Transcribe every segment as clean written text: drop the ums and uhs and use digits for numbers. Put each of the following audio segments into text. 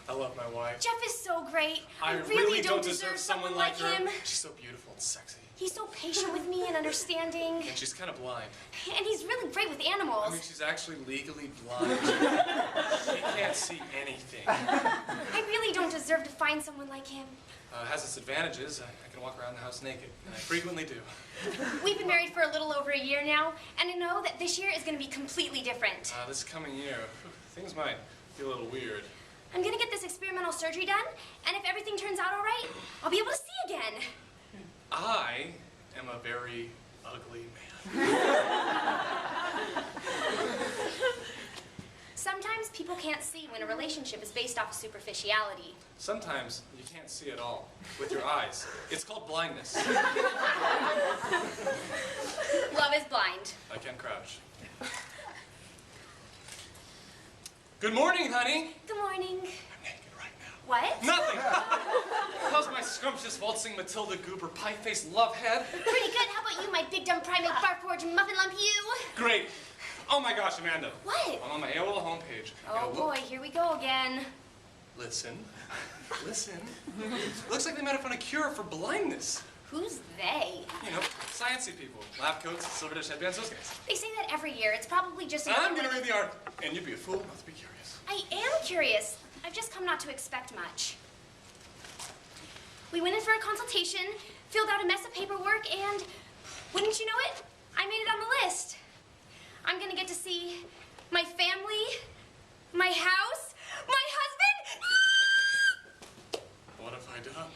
I love my wife. Jeff is so great. I really don't deserve someone like him. She's so beautiful and sexy. He's so patient with me and understanding. And she's kind of blind. And he's really great with animals. I mean, she's actually legally blind. She can't see anything. I really don't deserve to find someone like him. It has its advantages. I can walk around the house naked, and I frequently do. We've been married for a little over a year now, and I know that this year is going to be completely different. This coming year, things might be a little weird. I'm going to get this experimental surgery done, and if everything turns out all right, I'll be able to see again. I am a very ugly man. Sometimes people can't see when a relationship is based off of superficiality. Sometimes you can't see at all with your eyes. It's called blindness. Love is blind. I can crouch. Good morning, honey. Good morning. I'm naked right now. What? Nothing. How's my scrumptious waltzing Matilda Goober pie-faced love head? Pretty good. How about you, my big dumb primate bark forge muffin lump you? Great. Oh my gosh, Amanda. What? I'm on my AOL homepage. Oh boy, here we go again. Listen. Listen. Looks like they might have found a cure for blindness. Who's they? You know, sciencey people. Lab coats, silver dish headbands, those guys. They say that every year. It's probably just... I'm gonna read the article, and you'd be a fool not to be curious. I am curious. I've just come not to expect much. We went in for a consultation, filled out a mess of paperwork, and wouldn't you know it, I made it on the list. I'm gonna get to see my family, my house, my husband. What have I done?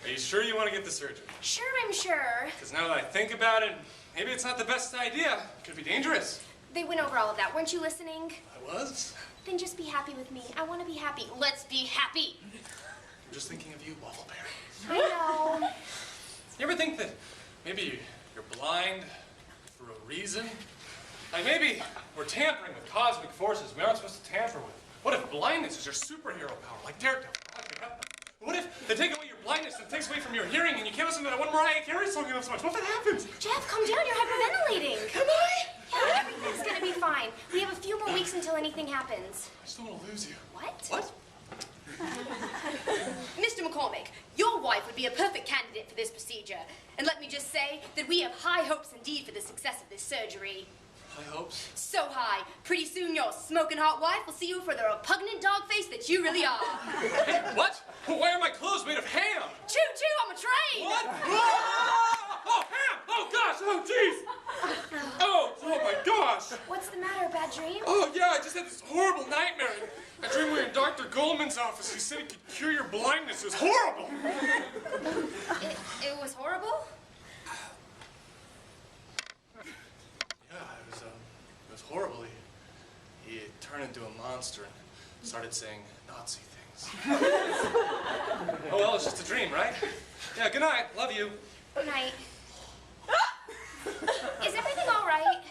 Are you sure you want to get the surgery? Sure, I'm sure. Because now that I think about it, maybe it's not the best idea. It could be dangerous. They went over all of that. Weren't you listening? I was. Then just be happy with me. I want to be happy. Let's be happy. I'm just thinking of you, Waffleberry. I know. You ever think that maybe you're blind for a reason? Like maybe we're tampering with cosmic forces we aren't supposed to tamper with. What if blindness is your superhero power, like Daredevil? What if they take away your blindness and takes away from your hearing and you can't listen to that one Mariah Carey song you love so much? What if that happens? Jeff, calm down. You're hyperventilating. Am I? Yeah, everything's gonna be fine. We have a few more weeks until anything happens. I just don't want to lose you. What? What? Mr. McCormick, your wife would be a perfect candidate for this procedure. And let me just say that we have high hopes indeed for the success of this surgery. High hopes? So high. Pretty soon your smoking hot wife will see you for the repugnant dog face that you really are. Hey, what? Why are my clothes made of ham? Choo-choo on a train! What? Oh, ham! Oh, gosh! Oh, jeez! Oh my gosh! What's the matter, bad dream? Oh, yeah, I just had this horrible nightmare. I dreamed we were in Dr. Goldman's office. He said he could cure your blindness. It was horrible. It was horrible? Yeah, it was horrible. He turned into a monster and started saying Nazi things. Oh, well, it's just a dream, right? Yeah, good night. Love you. Good night. Is everything all right?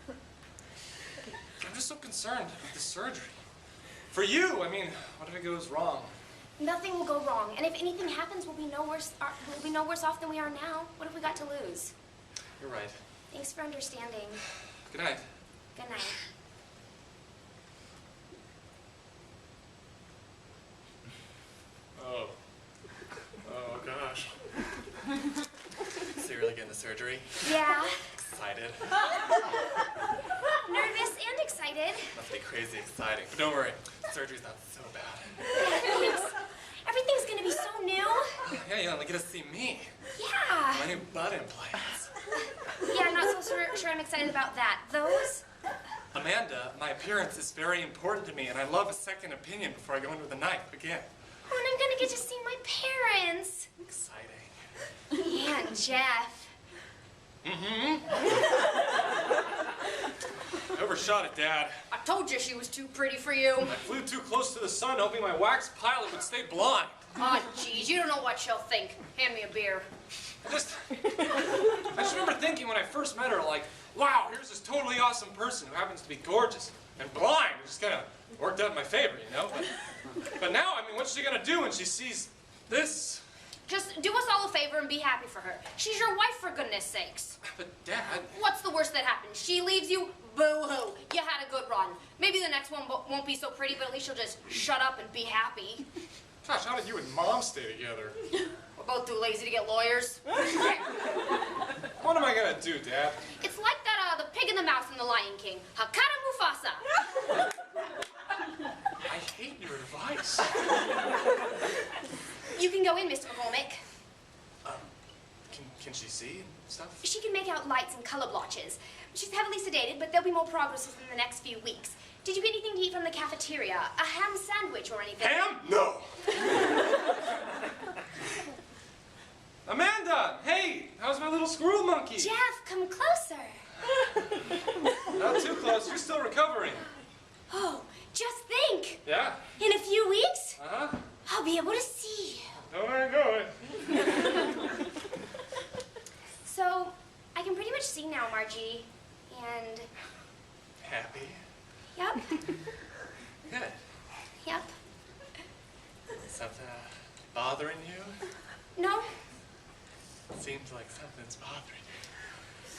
I'm just so concerned with the surgery. For you, I mean, what if it goes wrong? Nothing will go wrong, and if anything happens, we'll be no worse off than we are now. What have we got to lose? You're right. Thanks for understanding. Good night. Good night. Oh gosh. So you're really getting the surgery? Yeah. Excited? Nervous and excited. Must be crazy exciting. But don't worry, the surgery's not so bad. Thanks. Everything's gonna be so new. Yeah, you only get to see me. Yeah. My new butt implants. Yeah, I'm not so sure I'm excited about that. Those? Amanda, my appearance is very important to me, and I love a second opinion before I go in with a knife again. Oh, and I'm gonna get to see my parents. Exciting. And Jeff. Mm-hmm. I overshot it, Dad. I told you she was too pretty for you. I flew too close to the sun, hoping my wax pilot would stay blind. Oh, jeez, you don't know what she'll think. Hand me a beer. I just remember thinking when I first met her, like, wow, here's this totally awesome person who happens to be gorgeous and blind. It just kind of worked out in my favor, you know? But now, I mean, what's she gonna do when she sees this? Just do us all a favor and be happy for her. She's your wife, for goodness sakes. But, Dad... What's the worst that happens? She leaves you? Boo-hoo. You had a good run. Maybe the next one won't be so pretty, but at least she'll just shut up and be happy. Gosh, how did you and Mom stay together? We're both too lazy to get lawyers. What am I gonna do, Dad? It's like that, the pig and the mouse in The Lion King. Hakata Mufasa. I hate your advice. You can go in, Mr. McCormick. Can she see and stuff? She can make out lights and color blotches. She's heavily sedated, but there'll be more progress within the next few weeks. Did you get anything to eat from the cafeteria? A ham sandwich or anything? Ham? No. Amanda, hey, how's my little squirrel monkey? Jeff, come closer. Not too close, you're still recovering. Oh, just think. Yeah? In a few weeks, Uh-huh. I'll be able to see. Oh, I know it. So, I can pretty much see now, Margie. And, Happy? yep, Good. yep. Something bothering you? No, Seems like something's bothering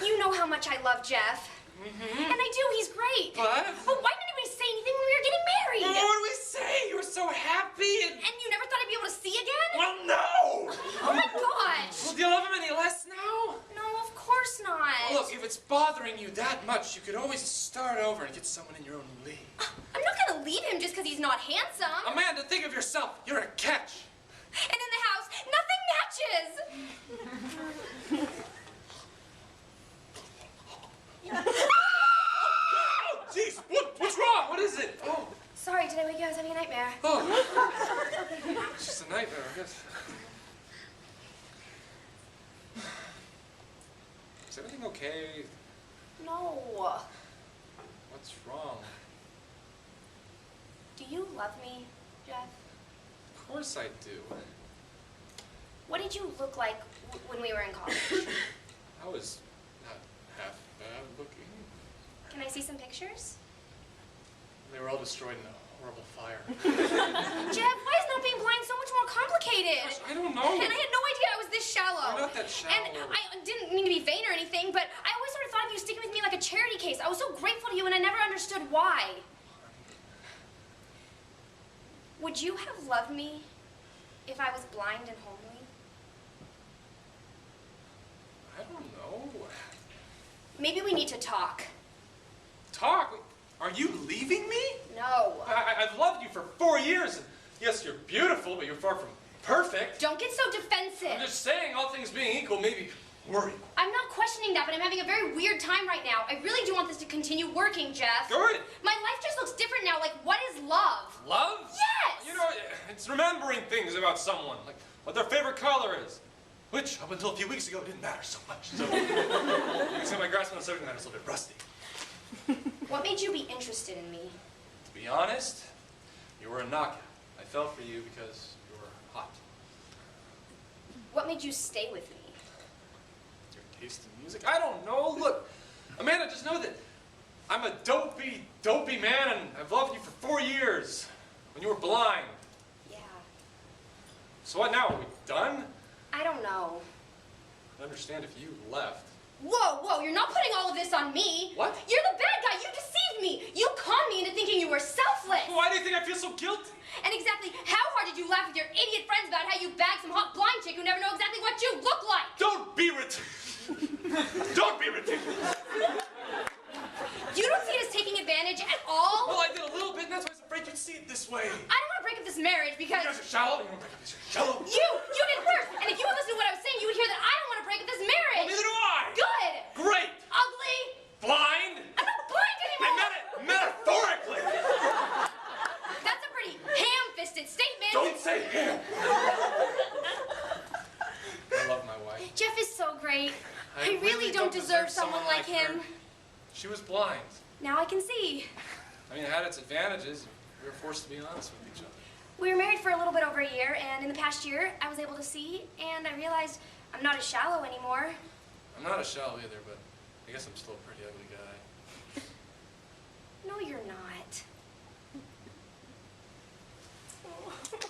you. you know how much I love Jeff. Mm-hmm. And I do, he's great. But? But why didn't anybody say anything when we were getting married? Well, what did we say? You were so happy and... And you never thought I'd be able to see again? Well, no! Oh my gosh! Well, do you love him any less now? No, of course not. Look, if it's bothering you that much, you could always start over and get someone in your own league. I'm not gonna leave him just because he's not handsome. Amanda, think of yourself. You're a catch. And in the house, nothing matches. Oh, jeez. What's wrong? What is it? Oh. Sorry, did I wake you? I was having a nightmare. Oh. It's just a nightmare, I guess. Is everything okay? No. What's wrong? Do you love me, Jeff? Of course I do. What did you look like when we were in college? I was not half bad looking. Can I see some pictures? They were all destroyed in a horrible fire. Jeff, why is not being blind so much more complicated? Gosh, I don't know. And I had no idea I was this shallow. You're not that shallow. And I didn't mean to be vain or anything, but I always sort of thought of you sticking with me like a charity case. I was so grateful to you, and I never understood why. Would you have loved me if I was blind and homely? I don't know. Maybe we need to talk. Talk? Are you leaving me? No. I've loved you for 4 years. And yes, you're beautiful, but you're far from perfect. Don't get so defensive. I'm just saying, all things being equal, maybe worry. I'm not questioning that, but I'm having a very weird time right now. I really do want this to continue working, Jeff. Good. My life just looks different now. Like, what is love? Love? Yes! You know, it's remembering things about someone, like what their favorite color is. Which, up until a few weeks ago, didn't matter so much. So, you can see my grasp on the subject matter is a little bit rusty. What made you be interested in me? To be honest, you were a knockout. I fell for you because you were hot. What made you stay with me? Your taste in music? I don't know. Look, Amanda, just know that I'm a dopey man, and I've loved you for 4 years when you were blind. Yeah. So what now? Are we done? I don't know. I understand if you left. Whoa, you're not putting all of this on me. What? You're the bad guy. You deceived me. You conned me into thinking you were selfless. Why do you think I feel so guilty? And exactly how hard did you laugh with your idiot friends about how you bagged some hot blind chick who never know exactly what you look like? Don't be ridiculous. Don't be ridiculous. You don't see it as taking advantage at all? Well, I did a little bit, and that's why I was afraid you'd see it this way. I don't want to break up this marriage because... You guys are shallow. You don't break up this. You're shallow. You did first. And if you would listen to what I was saying, you would hear that I don't want to break up this marriage. Well, neither do I. Good. Great. Ugly. Blind. I'm not blind I anymore. meant it metaphorically. That's a pretty ham-fisted statement. Don't say him. I love my wife. Jeff is so great. I I really don't deserve someone like him. her. She was blind. Now I can see. I mean, it had its advantages. We were forced to be honest with each other. We were married for a little bit over a year, and in the past year, I was able to see, and I realized I'm not as shallow anymore. I'm not a shallow either, but I guess I'm still a pretty ugly guy. No, you're not.